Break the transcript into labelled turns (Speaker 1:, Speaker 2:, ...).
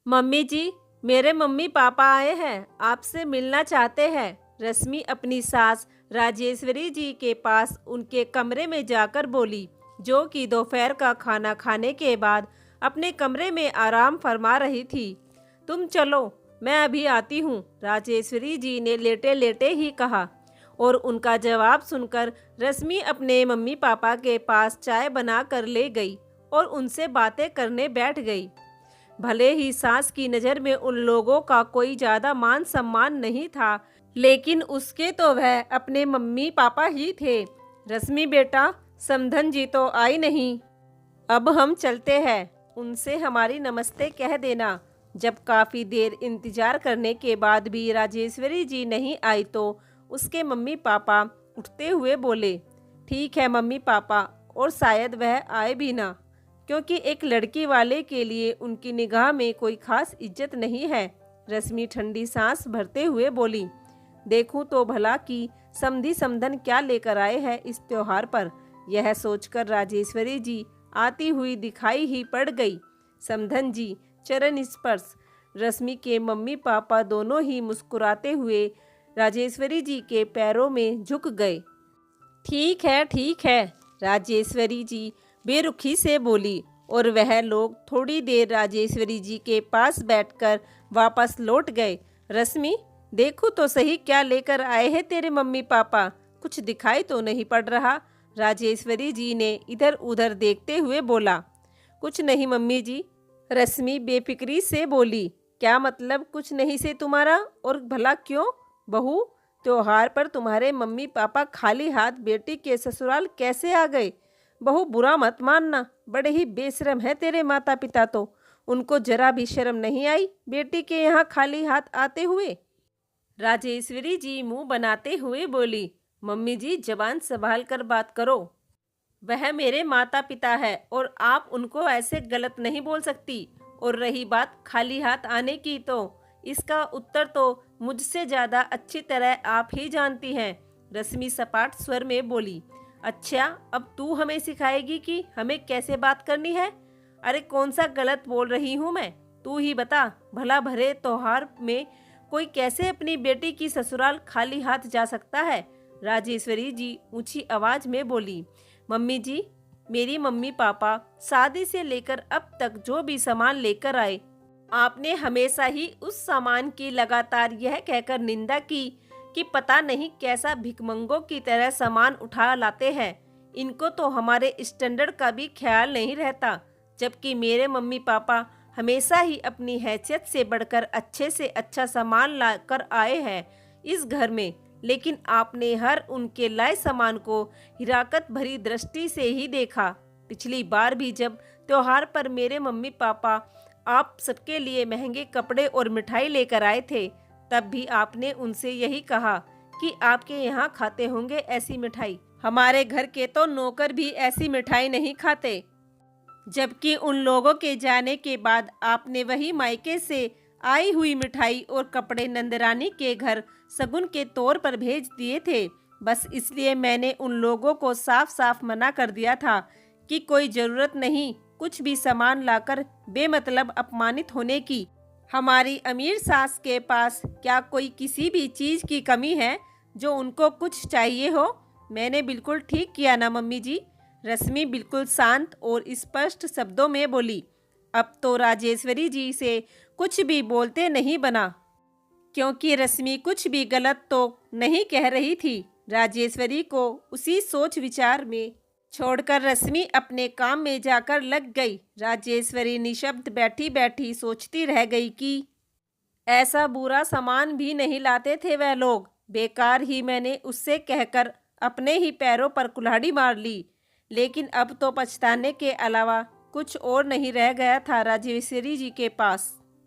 Speaker 1: Mummy जी, मेरे mummy papa आए हैं, आपसे मिलना चाहते हैं। रश्मि अपनी सास राजेश्वरी जी के पास उनके कमरे में जाकर बोली, जो कि दोपहर का खाना खाने के बाद अपने कमरे में आराम फरमा रही थी। तुम चलो, मैं अभी आती हूँ, राजेश्वरी जी ने लेटे लेटे ही कहा। और उनका जवाब सुनकर रश्मि अपने मम्मी पापा के पास चाय बना कर ले गई और उनसे बातें करने बैठ गई। भले ही सास की नज़र में उन लोगों का कोई ज़्यादा मान सम्मान नहीं था, लेकिन उसके तो वह अपने मम्मी पापा ही थे। रश्मि बेटा, समधन जी तो आई नहीं, अब हम चलते हैं, उनसे हमारी नमस्ते कह देना। जब काफ़ी देर इंतज़ार करने के बाद भी राजेश्वरी जी नहीं आई तो उसके मम्मी पापा उठते हुए बोले, ठीक है मम्मी पापा, और शायद वह आए भी ना, क्योंकि एक लड़की वाले के लिए उनकी निगाह में कोई खास इज्जत नहीं है। रश्मि ठंडी सांस भरते हुए बोली, देखूं तो भला कि समधी समधन क्या लेकर आए हैं इस त्योहार पर। यह सोचकर राजेश्वरी जी आती हुई दिखाई ही पड़ गई। समधन जी, चरण स्पर्श। रश्मि के मम्मी पापा दोनों ही मुस्कुराते हुए राजेश्वरी जी के पैरों में झुक गए। ठीक है, राजेश्वरी जी बेरुखी से बोली, और वह लोग थोड़ी देर राजेश्वरी जी के पास बैठकर वापस लौट गए। रश्मि, देखो तो सही क्या लेकर आए हैं तेरे मम्मी पापा, कुछ दिखाई तो नहीं पड़ रहा। राजेश्वरी जी ने इधर उधर देखते हुए बोला, कुछ नहीं मम्मी जी। रश्मि बेफिक्री से बोली, क्या मतलब कुछ नहीं से तुम्हारा, और भला क्यों? बहू, त्योहार पर तुम्हारे मम्मी पापा खाली हाथ बेटी के ससुराल कैसे आ गए? बहू, बुरा मत मानना, बड़े ही बेशरम है तेरे माता पिता तो। उनको जरा भी शर्म नहीं आई बेटी के यहाँ खाली हाथ आते हुए? राजेश्वरी जी मुंह बनाते हुए बोली, मम्मी जी जबान संभाल कर बात करो। वह मेरे माता पिता है और आप उनको ऐसे गलत नहीं बोल सकती। और रही बात खाली हाथ आने की, तो इसका उत्तर तो मुझसे ज़्यादा अच्छी तरह आप ही जानती हैं। रश्मि सपाट स्वर में बोली, अच्छा, अब तू हमें सिखाएगी कि हमें कैसे बात करनी है? अरे कौन सा गलत बोल रही हूँ मैं, तू ही बता। भला भरे त्योहार में कोई कैसे अपनी बेटी की ससुराल खाली हाथ जा सकता है? राजेश्वरी जी ऊंची आवाज में बोली, मम्मी जी, मेरी मम्मी पापा शादी से लेकर अब तक जो भी सामान लेकर आए, आपने हमेशा ही उस सामान की लगातार यह कहकर निंदा की कि पता नहीं कैसा भिखमंगों की तरह सामान उठा लाते हैं। इनको तो हमारे स्टैंडर्ड का भी ख्याल नहीं रहता, जबकि मेरे मम्मी पापा हमेशा ही अपनी हैसियत से बढ़कर अच्छे से अच्छा सामान ला कर आए हैं इस घर में। लेकिन आपने हर उनके लाए सामान को हिराकत भरी दृष्टि से ही देखा। पिछली बार भी जब त्योहार पर मेरे मम्मी पापा आप सबके लिए महंगे कपड़े और मिठाई लेकर आए थे, तब भी आपने उनसे यही कहा कि आपके यहाँ खाते होंगे ऐसी मिठाई। हमारे घर के तो नौकर भी ऐसी मिठाई नहीं खाते। जबकि उन लोगों के जाने के बाद आपने वही मायके से आई हुई मिठाई और कपड़े नंदरानी के घर सगुन के तौर पर भेज दिए थे। बस इसलिए मैंने उन लोगों को साफ साफ मना कर दिया था कि कोई ज़रूरत नहीं कुछ भी सामान लाकर बेमतलब अपमानित होने की। हमारी अमीर सास के पास क्या कोई किसी भी चीज़ की कमी है जो उनको कुछ चाहिए हो? मैंने बिल्कुल ठीक किया ना मम्मी जी? रश्मि बिल्कुल शांत और स्पष्ट शब्दों में बोली। अब तो राजेश्वरी जी से कुछ भी बोलते नहीं बना, क्योंकि रश्मि कुछ भी गलत तो नहीं कह रही थी। राजेश्वरी को उसी सोच विचार में छोड़कर रश्मि अपने काम में जाकर लग गई। राजेश्वरी निशब्द बैठी बैठी सोचती रह गई कि ऐसा बुरा सामान भी नहीं लाते थे वह लोग। बेकार ही मैंने उससे कहकर अपने ही पैरों पर कुल्हाड़ी मार ली। लेकिन अब तो पछताने के अलावा कुछ और नहीं रह गया था राजेश्वरी जी के पास।